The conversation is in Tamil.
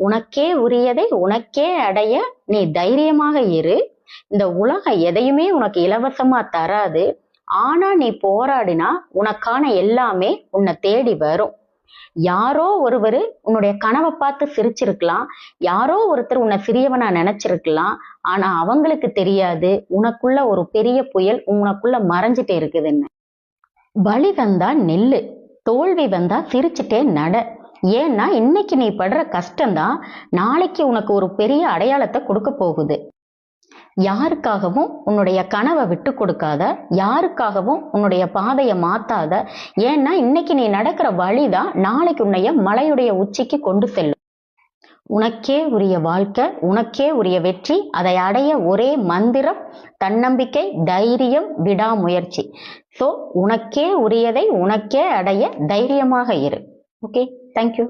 உனக்கே உரியதை உனக்கே அடைய நீ தைரியமாக இரு. இந்த உலகம் எதையுமே உனக்கு இலவசமா தராது. ஆனா நீ போராடினா உனக்கான எல்லாமே உன்னை தேடி வரும். யாரோ ஒருவர் உன்னுடைய கனவை பார்த்து சிரிச்சிருக்கலாம், யாரோ ஒருத்தர் உன்னை சிறியவனா நினைச்சிருக்கலாம். ஆனா அவங்களுக்கு தெரியாது உனக்குள்ள ஒரு பெரிய புயல் உனக்குள்ள மறைஞ்சிட்டே இருக்குதுன்னு. வலி வந்தா நெல்லு, தோல்வி வந்தா சிரிச்சுட்டே நட. ஏன்னா இன்னைக்கு நீ படுற கஷ்டம்தான் நாளைக்கு உனக்கு ஒரு பெரிய அடையாளத்தை கொடுக்க போகுது. யாருக்காகவும் உன்னுடைய கனவை விட்டு கொடுக்காத, யாருக்காகவும் உன்னுடைய பாதையை மாத்தாத. ஏன்னா இன்னைக்கு நீ நடக்கிற வழிதான் நாளைக்கு உன்னைய மலையுடைய உச்சிக்கு கொண்டு செல்லும். உனக்கே உரிய வாழ்க்கை, உனக்கே உரிய வெற்றி, அதை அடைய ஒரே மந்திரம் தன்னம்பிக்கை, தைரியம், விடாமுயற்சி. ஸோ உனக்கே உரியதை உனக்கே அடைய தைரியமாக இரு. Okay, thank you.